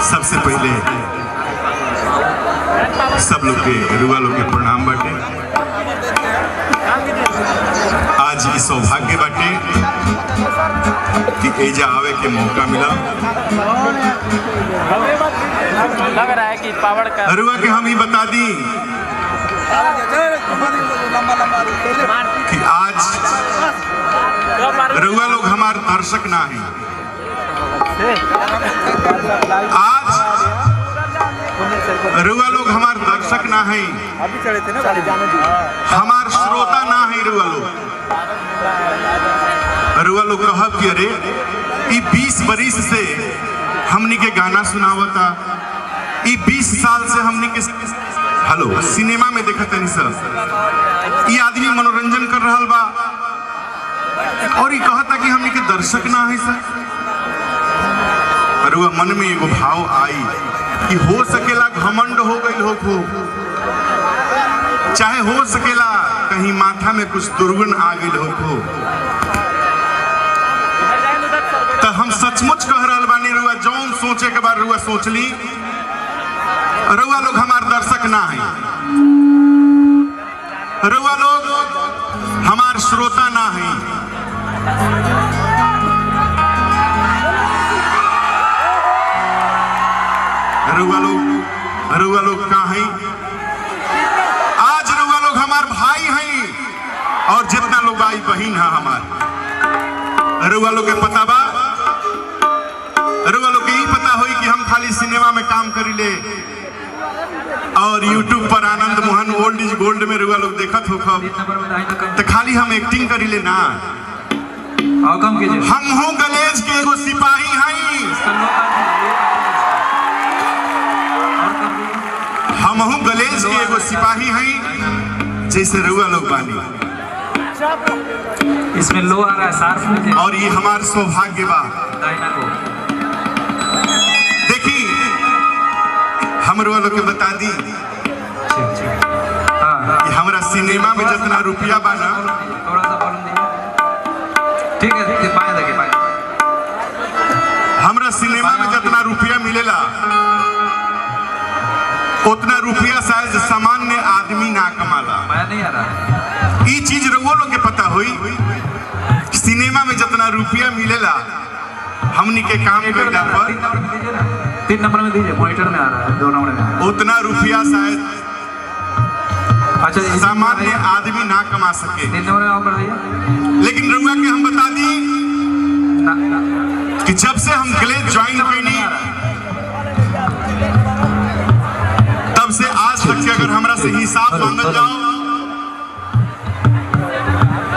सबसे पहले सब लोग के रुआ लोग के प्रणाम बाटे। आज ये सौभाग्य बाटे कि एजा आवे के मौका मिला। लग रहा है कि पावर का रुआ के हम ही बता दी कि आज रुआ लोग हमारे दर्शक ना है। आज रुआ लोग हमारे दर्शक ना है, हमार श्रोता ना है। रुआ लोग कहब कि अरे ई 20 बरिस से हमनी के गाना सुनावता, ई 20 साल से हमनी के हेलो सिनेमा में देखत नहीं सर, ये आदमी मनोरंजन कर रहा बा और ये कहता कि हमनी के दर्शक ना है सर। रुआ मन में एगो भाव आई कि हो सकेला घमंड हो गई हो, चाहे हो सकेला कहीं माथा में कुछ दुर्गुण आ गई हो। तो हम सचमुच कह रहा बानी, रुआ जौन सोचे के बाद रुआ सोच ली। रुआ लोग हमार दर्शक ना है, रुआ लोग हमार श्रोता ना है। रुआ लोग का है? आज रुआ लोग हमार भाई हैं और जितना लोग आई बहन है हमार। रुआ लोग के पता बा, रुआ लोग के ही पता होई कि हम खाली सिनेमा में काम करीले और YouTube पर Anand Mohan old is gold में रुआ लोग देखत हो खब तो खाली हम एक्टिंग करीले ना। हम हो गलेज के एगो सिपाही हैं, हम हूँ गलेज के एगो सिपाही हैं जैसे रुआ लोग बानी। इसमें लो आ रहा है सार्फ और ये हमार सौभाग्य बा। देखी हम रुआ लोग के बता दी कि हमारा सिनेमा में जितना रुपया बा ना, ठीक है हमरा सिनेमा में जितना रुपया मिलेला उतना रुपया शायद सामान्य आदमी ना कमाला। नहीं आ रहा ये चीज रुआ लोग के पता हुई, सिनेमा में जितना रुपया मिलेला हमनी के काम करला पर 3 नंबर में दीजिए, मॉनिटर में आ रहा है 2 नंबर में उतना रुपया शायद सामान्य आदमी ना कमा सके। 3 नंबर में कर दीजिए। लेकिन रुआ के हम बता दी कि जब से हम गलेज ज्वाइन कईनी तब से आज तक के अगर हमरा से हिसाब मांगल जाओ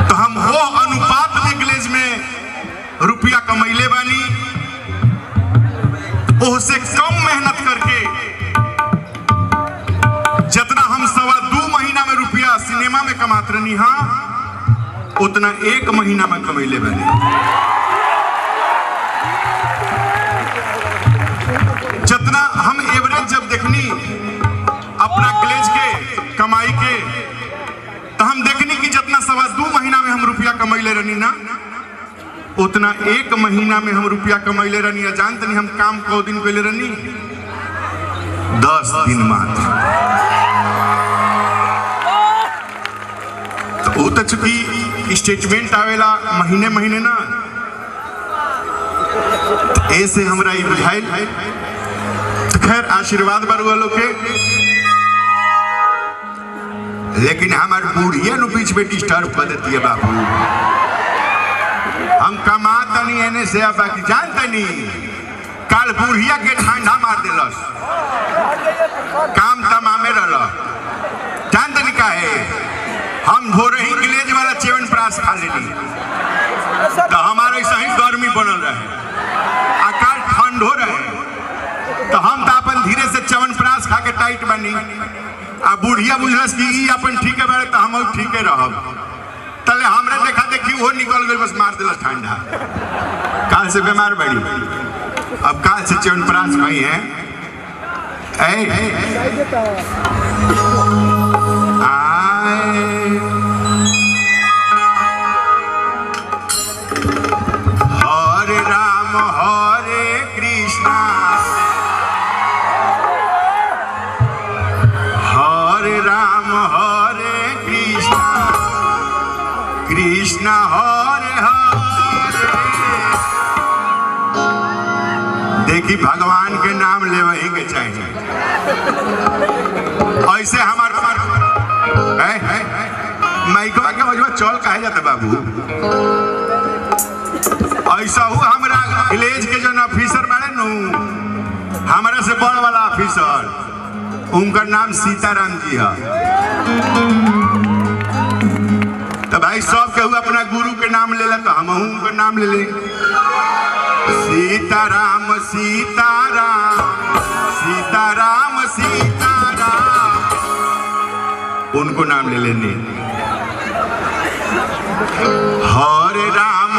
तो हम वो अनुपात में गलेज में रुपया कमैले बानी, उससे कम मेहनत करके जितना हम 2.25 महीना में रुपया सिनेमा में कमात रहनी हाँ उतना 1 महीना में कमैले बानी। जितना हम एवरेज जब देखनी अपना गलेज के कमाई के तो हम देखनी कि जितना 2.25 महीना में हम रुपया कमैले रहनी ना उतना 1 महीना में हम रुपया कमैले रहनी। जानते नहीं हम काम को दिन कैले रहनी 10 दिन मात्र। तो वो तो चूंकि स्टेटमेंट आवेला महीने महीने ना, ऐसे हमरा ये बुझाइल। खैर आशीर्वाद बरुआ लोग के, लेकिन हमारे बुढ़िया नु बीच में डिस्टर्ब कर देती है बाबू। हम कमाता नहीं एने से बाकी जानते नहीं कल बुढ़िया के ठंडा मार दिलस, काम तमामे रह जानते नहीं का है। हम भोरे ही गलेज वाला च्यवनप्राश खा लेनी तो हमारे सही गर्मी बनल रहे, आकाल ठंड हो रहे तो हम तो अपन धीरे से च्यवनप्राश खा के टाइट बनी। आ बुढ़िया बुझलस कि ई अपन ठीक है बारे तो हम ठीक है रहब। तले हमरे देखा देखी वो निकल गई बस मार दिलस ठंडा। काल से बीमार बड़ी, अब काल से च्यवनप्राश भाई है हरे राम हरे कृष्णा कृष्ण हरे हरे। देखी भगवान के नाम ले वही के चाहिए। ऐसे हमारे माइकवा के वजह चल कहे जाता बाबू। ऐसा हूँ हमारा विलेज के जो ऑफिसर बड़े नु हमारा से बड़ वाला ऑफिसर, उनका नाम सीताराम जी है। तो भाई सब केहू अपना गुरु के नाम ले तो हम उनका नाम ले ले। सीताराम सीताराम सीताराम सीताराम, उनको नाम ले लेने। हरे राम